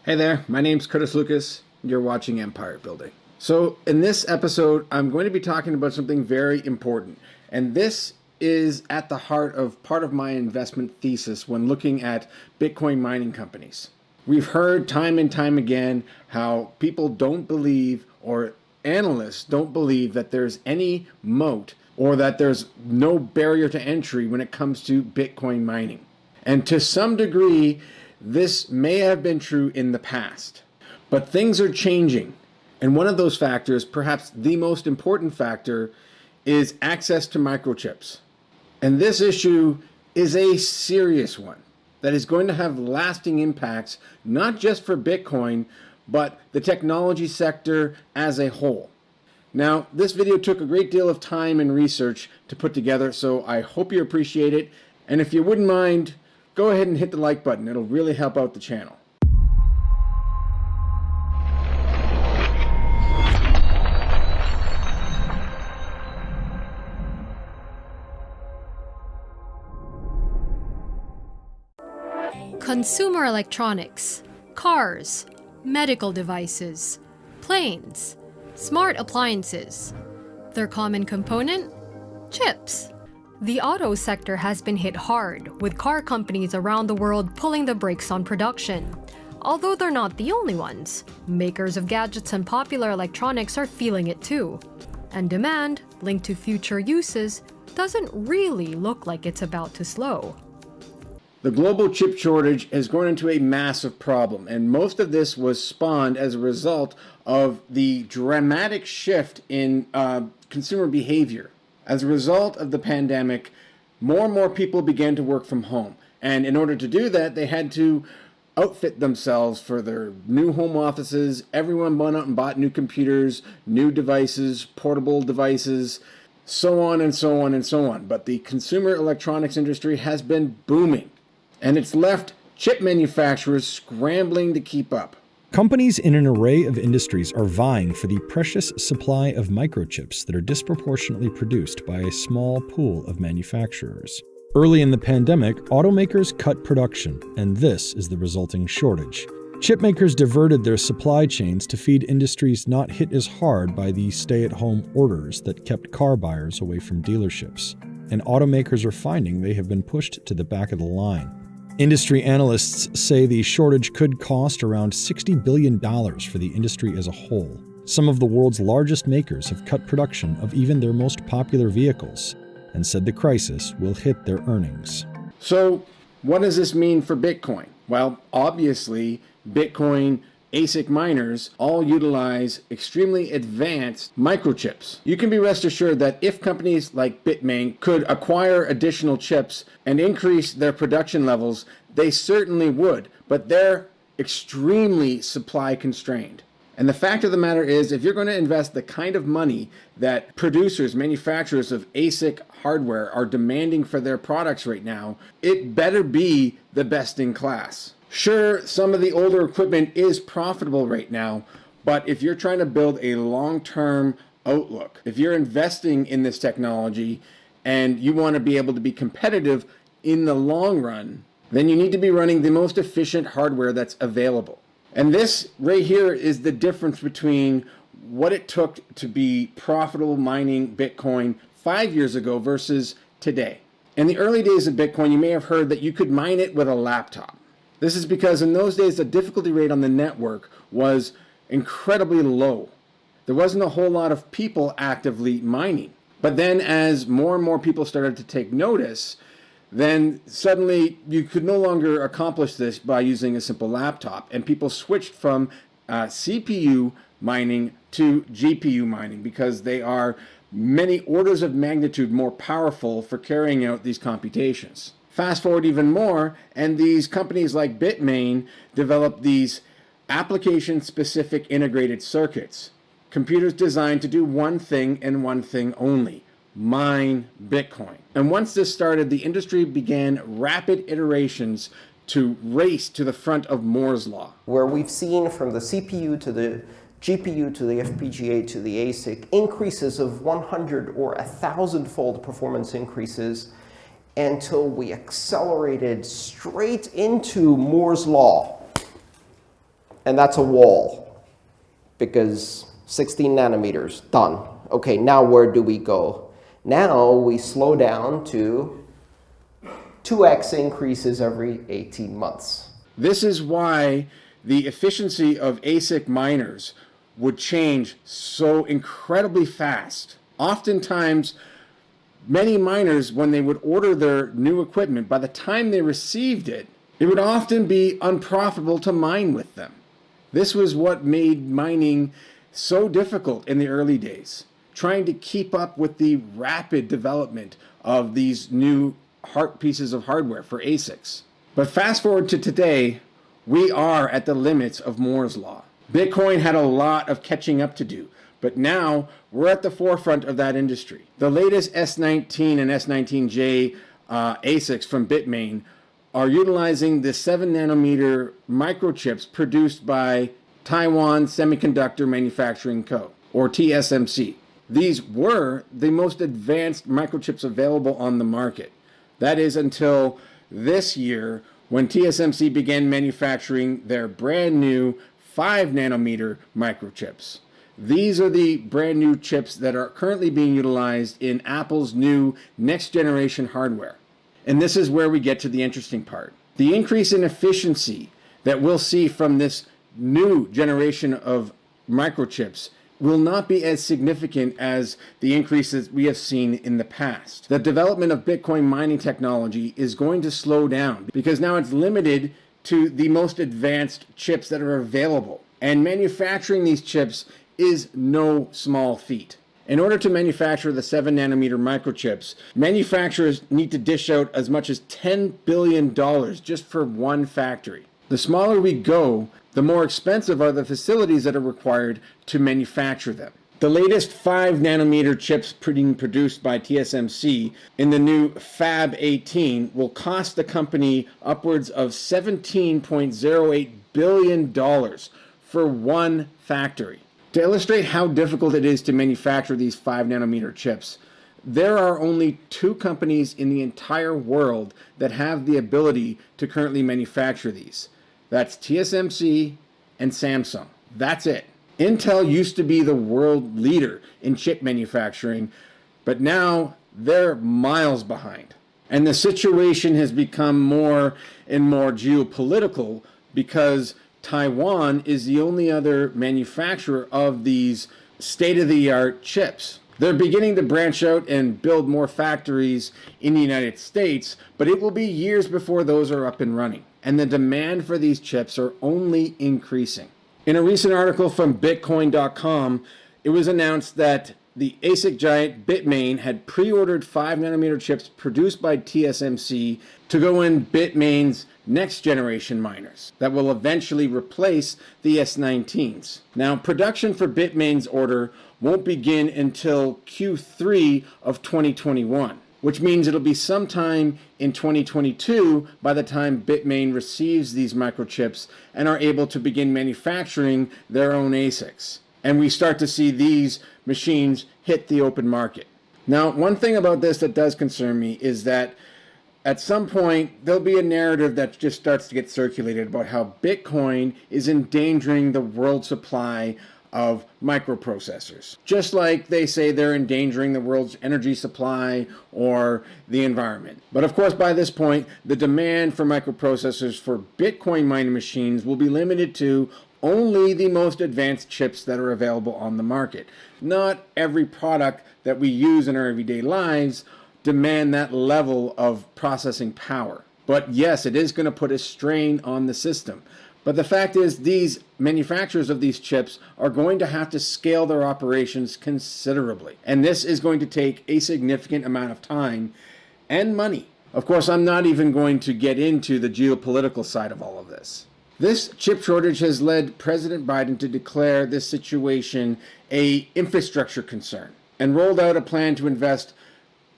Hey there, my name's Curtis Lucas. You're watching Empire Building. So in this episode, I'm going to be talking about something very important. And this is at the heart of part of my investment thesis when looking at Bitcoin mining companies. We've heard time and time again how people don't believe, or analysts don't believe, that there's any moat or that there's no barrier to entry when it comes to Bitcoin mining. And to some degree, this may have been true in the past, but things are changing. And one of those factors, perhaps the most important factor, is access to microchips. And this issue is a serious one that is going to have lasting impacts, not just for Bitcoin, but the technology sector as a whole. Now, this video took a great deal of time and research to put together, so I hope you appreciate it. And if you wouldn't mind, go ahead and hit the like button. It'll really help out the channel. Consumer electronics, cars, medical devices, planes, smart appliances. Their common component? Chips. The auto sector has been hit hard, with car companies around the world pulling the brakes on production. Although they're not the only ones, makers of gadgets and popular electronics are feeling it too. And demand, linked to future uses, doesn't really look like it's about to slow. The global chip shortage has grown into a massive problem, and most of this was spawned as a result of the dramatic shift in consumer behavior. As a result of the pandemic, more and more people began to work from home. And in order to do that, they had to outfit themselves for their new home offices. Everyone went out and bought new computers, new devices, portable devices, so on and so on and so on. But the consumer electronics industry has been booming, and it's left chip manufacturers scrambling to keep up. Companies in an array of industries are vying for the precious supply of microchips that are disproportionately produced by a small pool of manufacturers. Early in the pandemic, automakers cut production, and this is the resulting shortage. Chipmakers diverted their supply chains to feed industries not hit as hard by the stay-at-home orders that kept car buyers away from dealerships. And automakers are finding they have been pushed to the back of the line. Industry analysts say the shortage could cost around $60 billion for the industry as a whole. Some of the world's largest makers have cut production of even their most popular vehicles and said the crisis will hit their earnings. So what does this mean for Bitcoin? Well, obviously, Bitcoin ASIC miners all utilize extremely advanced microchips. You can be rest assured that if companies like Bitmain could acquire additional chips and increase their production levels, they certainly would, but they're extremely supply constrained. And the fact of the matter is, if you're going to invest the kind of money that producers, manufacturers of ASIC hardware are demanding for their products right now, it better be the best in class. Sure, some of the older equipment is profitable right now, but if you're trying to build a long-term outlook, if you're investing in this technology and you want to be able to be competitive in the long run, then you need to be running the most efficient hardware that's available. And this right here is the difference between what it took to be profitable mining Bitcoin 5 years ago versus today. In the early days of Bitcoin, you may have heard that you could mine it with a laptop. This is because in those days, the difficulty rate on the network was incredibly low. There wasn't a whole lot of people actively mining. But then as more and more people started to take notice, then suddenly you could no longer accomplish this by using a simple laptop. And people switched from CPU mining to GPU mining because they are many orders of magnitude more powerful for carrying out these computations. Fast forward even more, and these companies like Bitmain develop these application-specific integrated circuits. Computers designed to do one thing and one thing only: mine Bitcoin. And once this started, the industry began rapid iterations to race to the front of Moore's Law. Where we've seen from the CPU to the GPU to the FPGA to the ASIC increases of 100 or 1,000-fold performance increases until we accelerated straight into Moore's Law. And that's a wall, because 16 nanometers, done. Okay, now where do we go? Now we slow down to 2x increases every 18 months. This is why the efficiency of ASIC miners would change so incredibly fast. Oftentimes, many miners, when they would order their new equipment, by the time they received it, it would often be unprofitable to mine with them. This was what made mining so difficult in the early days, trying to keep up with the rapid development of these new pieces of hardware for ASICs. But fast forward to today, we are at the limits of Moore's Law. Bitcoin had a lot of catching up to do, but now we're at the forefront of that industry. The latest S19 and S19J ASICs from Bitmain are utilizing the 7 nanometer microchips produced by Taiwan Semiconductor Manufacturing Co., or TSMC. These were the most advanced microchips available on the market. That is until this year, when TSMC began manufacturing their brand new 5 nanometer microchips. These are the brand new chips that are currently being utilized in Apple's new next generation hardware. And this is where we get to the interesting part. The increase in efficiency that we'll see from this new generation of microchips will not be as significant as the increases we have seen in the past. The development of Bitcoin mining technology is going to slow down because now it's limited to the most advanced chips that are available. And manufacturing these chips is no small feat. In order to manufacture the 7 nanometer microchips, manufacturers need to dish out as much as $10 billion just for one factory. The smaller we go, the more expensive are the facilities that are required to manufacture them. The latest 5 nanometer chips being produced by TSMC in the new Fab 18 will cost the company upwards of $17.08 billion for one factory. To illustrate how difficult it is to manufacture these 5 nanometer chips, there are only 2 companies in the entire world that have the ability to currently manufacture these. That's TSMC and Samsung. That's it. Intel used to be the world leader in chip manufacturing, but now they're miles behind. And the situation has become more and more geopolitical because Taiwan is the only other manufacturer of these state-of-the-art chips. They're beginning to branch out and build more factories in the United States, but it will be years before those are up and running. And the demand for these chips are only increasing. In a recent article from Bitcoin.com, it was announced that the ASIC giant Bitmain had pre-ordered 5 nanometer chips produced by TSMC to go in Bitmain's next generation miners that will eventually replace the S19s. Now, production for Bitmain's order won't begin until Q3 of 2021, which means it'll be sometime in 2022 by the time Bitmain receives these microchips and are able to begin manufacturing their own ASICs. And we start to see these machines hit the open market. Now, one thing about this that does concern me is that at some point, there'll be a narrative that just starts to get circulated about how Bitcoin is endangering the world supply of microprocessors. Just like they say they're endangering the world's energy supply or the environment. But of course, by this point, the demand for microprocessors for Bitcoin mining machines will be limited to only the most advanced chips that are available on the market. Not every product that we use in our everyday lives demand that level of processing power. But yes, it is going to put a strain on the system. But the fact is, these manufacturers of these chips are going to have to scale their operations considerably. And this is going to take a significant amount of time and money. Of course, I'm not even going to get into the geopolitical side of all of this. This chip shortage has led President Biden to declare this situation an infrastructure concern and rolled out a plan to invest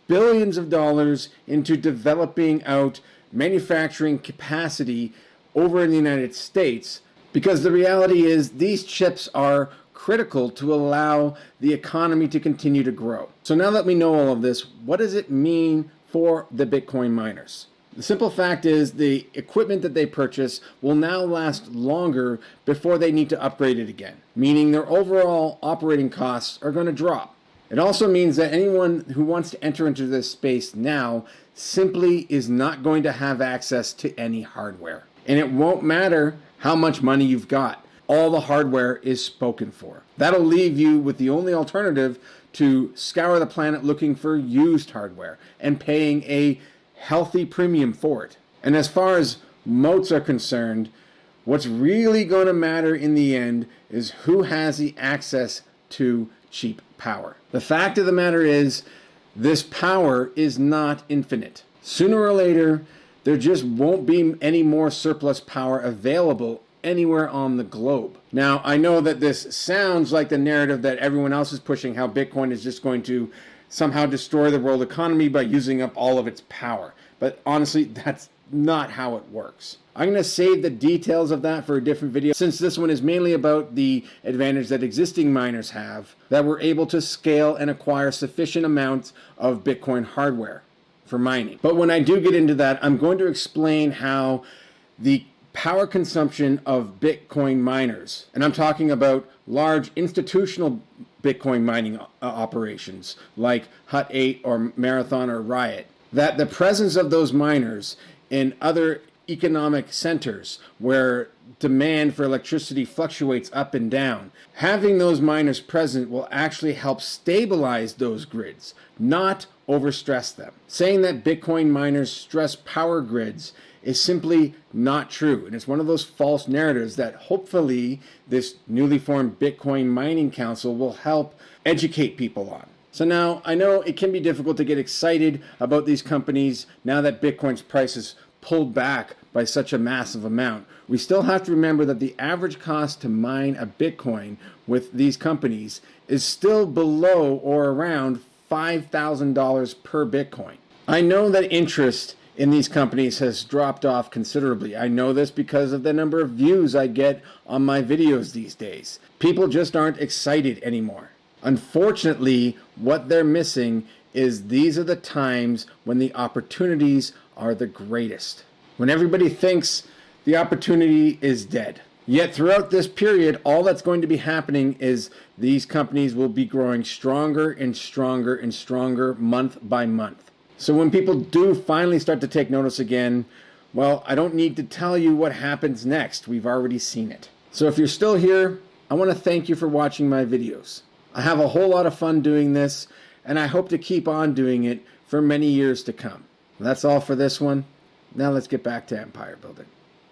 billions of dollars into developing out manufacturing capacity over in the United States, because the reality is these chips are critical to allow the economy to continue to grow. So now that we know all of this, what does it mean for the Bitcoin miners? The simple fact is the equipment that they purchase will now last longer before they need to upgrade it again, meaning their overall operating costs are going to drop. It also means that anyone who wants to enter into this space now simply is not going to have access to any hardware. And it won't matter how much money you've got. All the hardware is spoken for. That'll leave you with the only alternative to scour the planet looking for used hardware and paying a healthy premium for it. And as far as moats are concerned, what's really going to matter in the end is who has the access to cheap power. The fact of the matter is, this power is not infinite. Sooner or later, there just won't be any more surplus power available anywhere on the globe. Now, I know that this sounds like the narrative that everyone else is pushing, how Bitcoin is just going to somehow destroy the world economy by using up all of its power. But honestly, that's not how it works. I'm going to save the details of that for a different video, since this one is mainly about the advantage that existing miners have, that we're able to scale and acquire sufficient amounts of Bitcoin hardware for mining. But when I do get into that, I'm going to explain how the power consumption of Bitcoin miners, and I'm talking about large institutional Bitcoin mining operations like Hut 8 or Marathon or Riot, that the presence of those miners in other economic centers where demand for electricity fluctuates up and down, having those miners present will actually help stabilize those grids, not overstress them. Saying that Bitcoin miners stress power grids is simply not true. And it's one of those false narratives that hopefully this newly formed Bitcoin Mining Council will help educate people on. So now, I know it can be difficult to get excited about these companies now that Bitcoin's price is pulled back by such a massive amount. We still have to remember that the average cost to mine a Bitcoin with these companies is still below or around $5,000 per Bitcoin. I know that interest in these companies has dropped off considerably. I know this because of the number of views I get on my videos these days. People just aren't excited anymore. Unfortunately, what they're missing is these are the times when the opportunities are the greatest. When everybody thinks the opportunity is dead. Yet throughout this period, all that's going to be happening is these companies will be growing stronger and stronger and stronger month by month. So when people do finally start to take notice again, well, I don't need to tell you what happens next. We've already seen it. So if you're still here, I want to thank you for watching my videos. I have a whole lot of fun doing this, and I hope to keep on doing it for many years to come. That's all for this one. Now let's get back to empire building.